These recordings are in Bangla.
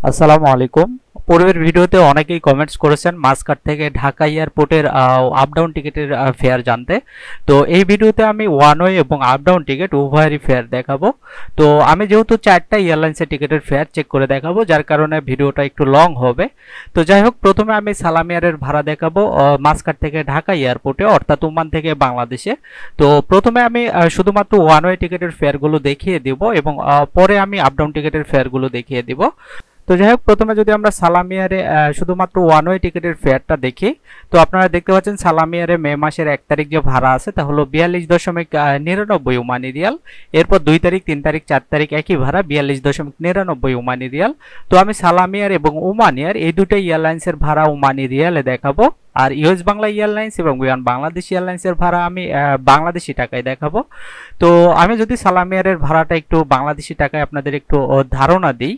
আসসালামু আলাইকুম। পূর্বের ভিডিওতে অনেকেই কমেন্টস করেছেন মাসকাট থেকে ঢাকা এয়ারপোর্টের আপ ডাউন টিকিটের ফেয়ার জানতে। তো এই ভিডিওতে আমি ওয়ান ওয়ে এবং আপ ডাউন টিকিট উভয়েরই ফেয়ার দেখাবো। তো আমি যেহেতু 4টা এয়ারলাইন্সের টিকিটের ফেয়ার চেক করে দেখাবো, যার কারণে ভিডিওটা একটু লং হবে। তো যাই হোক, প্রথমে আমি সালাম এয়ারের ভাড়া দেখাবো মাসকাট থেকে ঢাকা এয়ারপোর্টে, অর্থাৎ ওমান থেকে বাংলাদেশে। তো প্রথমে আমি শুধুমাত্র ওয়ান ওয়ে টিকিটের ফেয়ারগুলো দেখিয়ে দিব এবং পরে আমি আপ ডাউন টিকিটের ফেয়ারগুলো দেখিয়ে দিব। তো যাই হোক, প্রথমে যদি আমরা সালামিয়ারে শুধুমাত্র ওয়ান ওয়ে টিকিটের ফেয়ারটা দেখি, তো আপনারা দেখতে পাচ্ছেন সালামিয়ারে মে মাসের 1 তারিখ যে ভাড়া আছে তা হলো 42.99 ওমানি রিয়াল। এরপর 2 তারিখ, 3 তারিখ, 4 তারিখ একই ভাড়া 42.99 ওমানি রিয়াল। তো আমি সালামিয়ার এবং ওমান এয়ার এই দুটো এয়ারলাইন্সের ভাড়া ওমানি রিয়ালে দেখাবো, আর ইউএস বাংলা এয়ারলাইন্স এবং বিমান বাংলাদেশ এয়ারলাইন্সের ভাড়া আমি বাংলাদেশি টাকায় দেখাবো। তো আমি যদি সালামিয়ারের ভাড়াটা একটু বাংলাদেশি টাকায় আপনাদের একটু ধারণা দিই,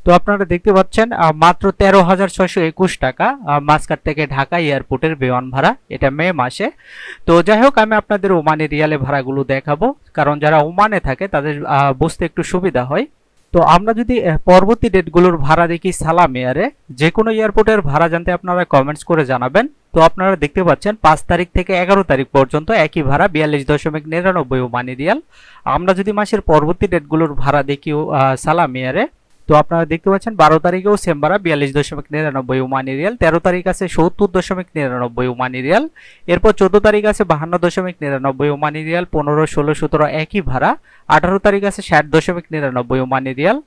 তো আপনারা দেখতে পাচ্ছেন মাত্র 13,621 টাকা মাসকাট থেকে ঢাকা এয়ারপোর্টের বিমান ভাড়া, এটা মে মাসে। তো যাই হোক, আমি আপনাদের ওমানি রিয়ালে ভাড়াগুলো দেখাবো, কারণ যারা ওমানে থাকে তাদের বুঝতে একটু সুবিধা হয়। তো আমরা যদি পরবর্তী ডেটগুলোর ভাড়া দেখি সালাম এয়ারে, যে কোনো এয়ারপোর্টের ভাড়া জানতে আপনারা কমেন্টস করে জানাবেন। তো আপনারা দেখতে পাচ্ছেন 5 তারিখ থেকে 11 তারিখ পর্যন্ত একই ভাড়া 42.99 ওমানি রিয়াল। আমরা যদি মাসের পরবর্তী ডেটগুলোর ভাড়া দেখি সালাম এয়ারে, তো আপনারা দেখতে পাচ্ছেন 12 তারিখেও সেম ভাড়া 42.99 ওমানি রিয়াল, 13 তারিখ আছে 70.99 ওমানি রিয়াল, এরপর 14 তারিখ আছে 52.99 ওমানি রিয়াল, 15, 16, 17 একই ভাড়া, 18 তারিখ আছে 60.99 ওমানি রিয়াল।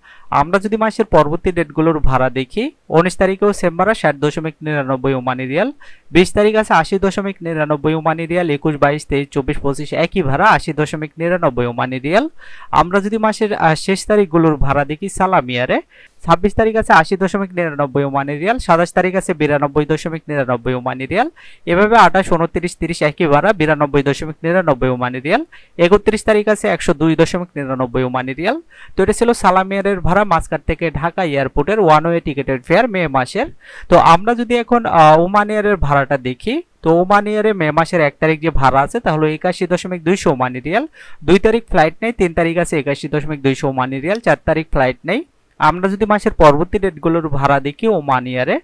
আমরা যদি মাসের পরবর্তী ডেটগুলোর ভাড়া দেখি, 19 তারিখেও সেম ভাড়া 60.99 ওমানি রিয়াল, 20 তারিখ আছে 80.99 ওমানি রিয়াল, 21, 22, 23, 24, 25 একই ভাড়া 80.99 ওমানি রিয়াল। আমরা যদি মাসের শেষ তারিখগুলোর ভাড়া দেখি সালাম এয়ারে, 26 তারিখ আছে 80.99 ওমানি রিয়াল, 27 তারিখ আছে 92.99 ওমানি রিয়াল, এভাবে 28, 29, 30 একই ভাড়া 92.99 ওমানি রিয়াল, 31 তারিখ আছে 102.99 ওমানি রিয়াল। তো এটা ছিল সালাম এয়ারের ভাড়া মাসকাট থেকে ঢাকা এয়ারপোর্টের ওয়ান ওয়ে টিকেটের ফেয়ার মে মাসের। তো আমরা যদি এখন ওমান এয়ারের ভাড়াটা দেখি, তো ওমান এয়ারে মে মাসের 1 তারিখ যে ভাড়া আছে তা হলো 81.200 ওমানি রিয়াল, 2 তারিখ ফ্লাইট নেই, 3 তারিখ আছে 81.200 ওমানি রিয়াল, 4 তারিখ ফ্লাইট নেই। আমরা যদি মাসের পরবর্তী ডেটগুলোর ভাড়া দেখি ওমান এয়ারে,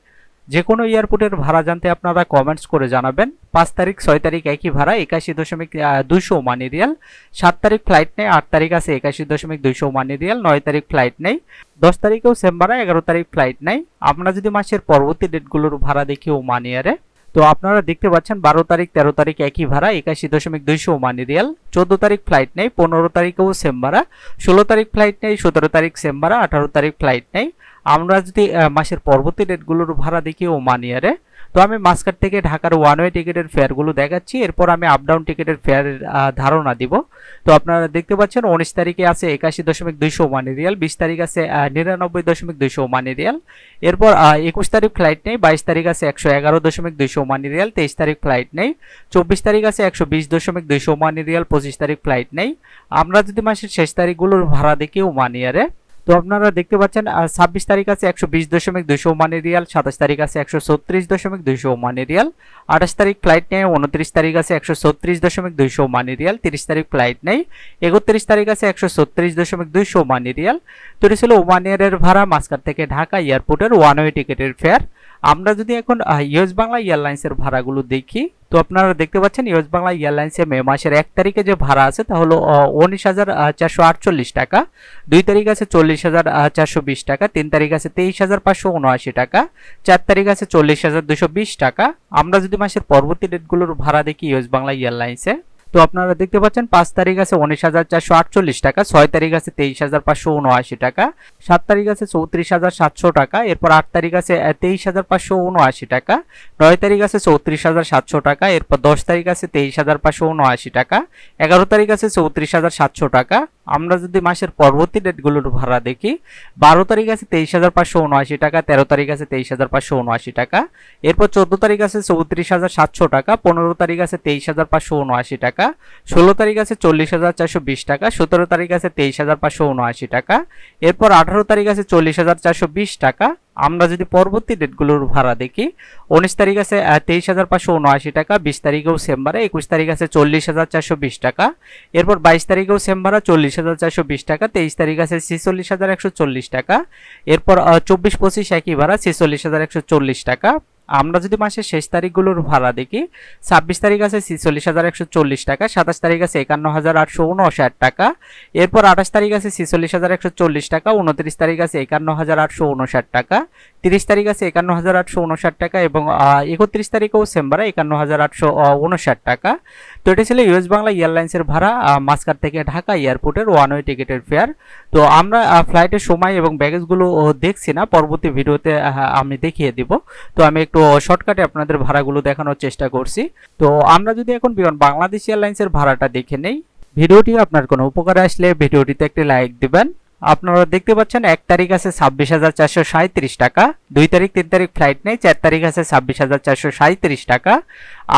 যে কোনো এয়ারপোর্টের ভাড়া জানতে আপনারা কমেন্টস করে জানাবেন। 5 তারিখ, 6 তারিখ একই ভাড়া 81.200 ওমানি রিয়াল, 7 তারিখ ফ্লাইট নেই, 8 তারিখ আছে 81.200 ওমানি রিয়াল, 9 তারিখ ফ্লাইট নেই, 10 তারিখেও সেম ভাড়া, 11 তারিখ ফ্লাইট নেই। আমরা যদি মাসের পরবর্তী ডেটগুলোর ভাড়া দেখি ওমান এয়ারে, তো আপনারা দেখতে পাচ্ছেন 12 তারিখ, 13 তারিখ একই ভাড়া 81.200 ওমানি রিয়াল, 14 তারিখ ফ্লাইট নেই, 15 তারিখেও সেম ভাড়া, 16 তারিখ ফ্লাইট নেই, 17 তারিখ সেম ভাড়া, 18 তারিখ ফ্লাইট নেই। আমরা যদি মাসের পরবর্তী ডেটগুলোর ভাড়া দেখি ওমান এয়ারে, তো আমি মাসকাট থেকে ঢাকার ওয়ান ওয়ে টিকিটের ফেয়ারগুলো দেখাচ্ছি, এরপর আমি আপ ডাউন টিকিটের ফেয়ারের ধারণা দিব। তো আপনারা দেখতে পাচ্ছেন 19 তারিখে আছে 81.200 ওমানি রিয়াল, 20 তারিখ আছে 99.200 ওমানি রিয়াল, এরপর 21 তারিখ ফ্লাইট নেই, 22 তারিখ আছে 111.200 ওমানি রিয়াল, 23 তারিখ ফ্লাইট নেই, 24 তারিখ আছে 120.200 ওমানি রিয়াল, 25 তারিখ ফ্লাইট নেই। আমরা যদি মাসের শেষ তারিখগুলোর ভাড়া দেখি ওমান এয়ারে, তো আপনারা দেখতে পাচ্ছেন 26 তারিখ আছে 120.200 ওমানি রিয়াল, 27 তারিখ আছে 136.200 ওমানি রিয়াল, 28 তারিখ ফ্লাইট নেই, 29 তারিখ আছে 136.200 ওমানি রিয়াল, 30 তারিখ ফ্লাইট নেই, 31 তারিখ আছে 136.200 ওমানি রিয়াল। তো এটা ছিল ওমান এয়ারের ভাড়া মাসকাট থেকে ঢাকা এয়ারপোর্টের ওয়ান ওয়ে টিকেটের ফেয়ার। আমরা যদি এখন ইউএস বাংলা এয়ারলাইন্সের ভাড়াগুলো দেখি, তো আপনারা দেখতে পাচ্ছেন ইউএস বাংলা এয়ারলাইন্সে মে মাসের 1 তারিখে যে ভাড়া আছে তা হলো 19,448 টাকা, 2 তারিখ আছে 40,420 টাকা, 3 তারিখ আছে 23,579 টাকা, 4 তারিখ আছে 40,220 টাকা। আমরা যদি মাসের পরবর্তী ডেটগুলোর ভাড়া দেখি ইউএস বাংলা এয়ারলাইন্সে, তো আপনারা দেখতে পাচ্ছেন 5 তারিখ আছে 19,448 টাকা, 6 তারিখ আছে 23,579 টাকা, 7 তারিখ আছে 34,700 টাকা, এরপর 8 তারিখ আছে 23,579 টাকা, 9 তারিখ আছে 34,700 টাকা, এরপর 10 তারিখ আছে 23,579 টাকা, 11 তারিখ আছে 34,700 টাকা। আমরা যদি মাসের পরবর্তী ডেটগুলোর ভাড়া দেখি, 12 তারিখ আছে 23,579 টাকা, 13 তারিখ আছে 23,579 টাকা, এরপর 14 তারিখ আছে 34,700 টাকা, 15 তারিখ আছে 23,579 টাকা, 16 তারিখ আছে 40,420 টাকা, 17 তারিখ আছে 23,579 টাকা, এরপর 18 তারিখ আছে 40,420 টাকা, আমরা যদি পরবর্তী ডেটগুলোর ভাড়া দেখি, 19 তারিখ আছে 23,579 টাকা, 20 তারিখেও সেম ভাড়া, 21 তারিখ আছে 40,420 টাকা, এরপর 22 তারিখেও সেম ভাড়া 40,420 টাকা, 23 তারিখ আছে 46,140 টাকা, এরপর 24-25 একই ভাড়া 46,140 টাকা। আমরা যদি মাসের শেষ তারিখগুলোর ভাড়া দেখি, 26 তারিখ আছে 46,140 টাকা, 27 তারিখ আছে 51,859 টাকা, এরপর 28 তারিখ আছে 46,140 টাকা, 29 তারিখ আছে 51,859 টাকা, 30 তারিখ আছে 51,859 টাকা এবং 31 তারিখেও সেম ভাড়া 51,859 টাকা। তো এটা ছিল ইউএস বাংলা এয়ারলাইন্সের ভাড়া মাস্কাট থেকে ঢাকা এয়ারপোর্টের ওয়ান ওয়ে টিকিটের ফেয়ার। তো আমরা ফ্লাইটের সময় এবং ব্যাগেজগুলো দেখছি না, পরবর্তী ভিডিওতে আমি দেখিয়ে দিব। তো আমি একটু শর্টকাটে আপনাদের ভাড়াগুলো দেখানোর চেষ্টা করছি। তো আমরা যদি এখন বিমান বাংলাদেশ এয়ারলাইন্সের ভাড়াটা দেখে নেই, ভিডিওটি আপনার কোনো উপকারে আসলে ভিডিওটিতে একটি লাইক দিবেন। আপনারা দেখতে পাচ্ছেন 1 তারিখ আছে 26,437 টাকা, 2 তারিখ 3 তারিখ ফ্লাইট নেই, 4 তারিখ আছে 26,437 টাকা।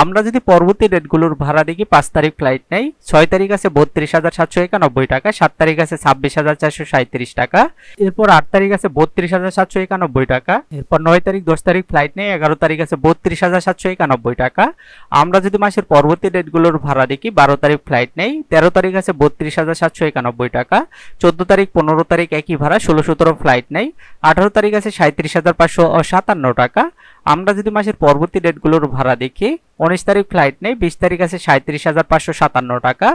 আমরা যদি পরবর্তী ডেটগুলোর ভাড়া দেখি, 5 তারিখ ফ্লাইট নেই, 6 তারিখ আছে 32,791 টাকা, 7 তারিখ আছে 26,437 টাকা, এরপর 8 তারিখ আছে 32,791 টাকা, এরপর 9 তারিখ 10 তারিখ ফ্লাইট নেই, 11 তারিখ আছে 32,791 টাকা। আমরা যদি মাসের পরবর্তী ডেটগুলোর ভাড়া দেখি, 12 তারিখ ফ্লাইট নেই, 13 তারিখ আছে 32,791 টাকা, 14 তারিখ 15 তারিখ একই ভাড়া, 16-17 ফ্লাইট নেই, 18 তারিখ আছে 37,557 টাকা। আমরা যদি মাসের পরবর্তী ডেটগুলোর ভাড়া দেখি, 19 তারিখ ফ্লাইট নেই, 20 তারিখ আছে 37,557 টাকা,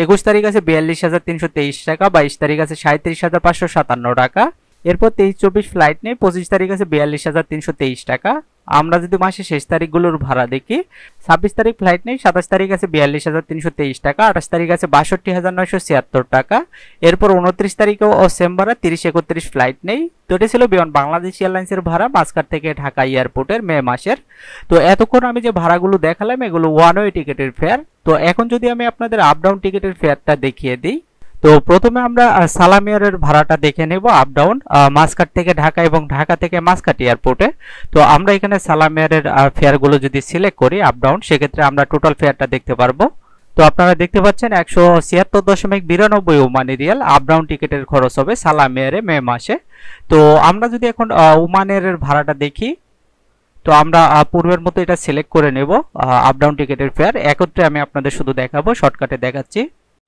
21 তারিখ আছে 42,323 টাকা, 22 তারিখ আছে 37,557 টাকা, এরপর 23-24 ফ্লাইট নেই, 25 তারিখ আছে 42,323 টাকা। আমরা যদি মাসের শেষ তারিখগুলোর ভাড়া দেখি, 26 তারিখ ফ্লাইট নেই, 27 তারিখ আছে 42,323 টাকা, 28 তারিখ আছে 62,976 টাকা, এরপর 29 তারিখেও সেম ভাড়া, 30-31 ফ্লাইট নেই। তো এটা ছিল বিমান বাংলাদেশ এয়ারলাইন্সের ভাড়া মাস্কাট থেকে ঢাকা এয়ারপোর্টের মে মাসের। তো এতক্ষণ আমি যে ভাড়াগুলো দেখালাম এগুলো ওয়ান ওয়ে টিকিটের ফেয়ার। তো এখন যদি আমি আপনাদের আপ ডাউন টিকিটের ফেয়ারটা দেখিয়ে দিই, তো প্রথমে আমরা সালাম এয়ারের ভাড়াটা দেখে নেব আপ ডাউন মাস্কাট থেকে ঢাকা এবং ঢাকা থেকে মাস্কাট এয়ারপোর্টে। তো আমরা এখানে সালাম এয়ারের ফেয়ারগুলো যদি সিলেক্ট করি আপ ডাউন, সেক্ষেত্রে আমরা টোটাল ফেয়ারটা দেখতে পারবো। তো আপনারা দেখতে পাচ্ছেন 176.92 ওমানি রিয়াল আপ ডাউন টিকিটের খরচ হবে সালাম এয়ারে মে মাসে। তো আমরা যদি এখন ওমান এয়ারের ভাড়াটা দেখি, তো আমরা পূর্বের মতো এটা সিলেক্ট করে নেব আপ ডাউন টিকিটের ফেয়ার। একত্রে আমি আপনাদের শুধু দেখাবো, শর্টকাটে দেখাচ্ছি।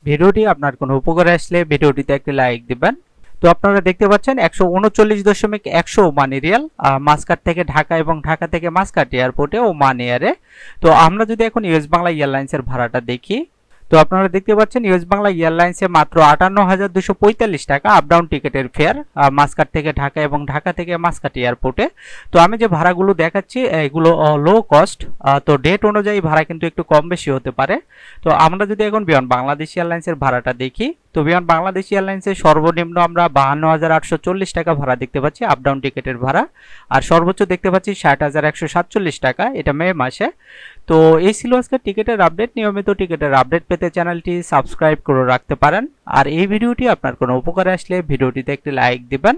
ভিডিওটি আপনার কোনো উপকারে আসলে ভিডিওটিতে একটি লাইক দিবেন। তো আপনারা দেখতে পাচ্ছেন 139.100 ওমানি রিয়াল মাস্কাট থেকে ঢাকা এবং ঢাকা থেকে মাস্কাট এয়ারপোর্টে ওমান এয়ারে। তো আমরা যদি এখন ইউএস বাংলা এয়ারলাইন্সের ভাড়াটা দেখি, তো আপনারা দেখতে পাচ্ছেন ইউএস বাংলা এয়ারলাইন্সে মাত্র 58,245 টাকা আপ ডাউন টিকিটের ফেয়ার মাস্কাট থেকে ঢাকা এবং ঢাকা থেকে মাস্কাট এয়ারপোর্টে। তো আমি যে ভাড়াগুলো দেখাচ্ছি এগুলো লো কস্ট, তো ডেট অনুযায়ী ভাড়া কিন্তু একটু কম বেশি হতে পারে। তো আমরা যদি এখন বিমান বাংলাদেশ এয়ারলাইন্সের ভাড়াটা দেখি, তো বিমান বাংলাদেশ এয়ারলাইন্সের সর্বনিম্ন আমরা 52,840 টাকা ভাড়া দেখতে পাচ্ছি আপ ডাউন টিকিটের ভাড়া, আর সর্বোচ্চ দেখতে পাচ্ছি 60,147 টাকা, এটা মে মাসে। তো এই ছিল আজকের টিকিটের আপডেট। নিয়মিত টিকিটের আপডেট পেতে চ্যানেলটি সাবস্ক্রাইব করে রাখতে পারেন। আর এই ভিডিওটি আপনার কোনো উপকারে আসলে ভিডিওটিতে একটি লাইক দিবেন।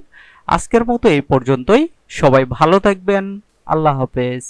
আজকের মতো এই পর্যন্তই, সবাই ভালো থাকবেন, আল্লাহ হাফেজ।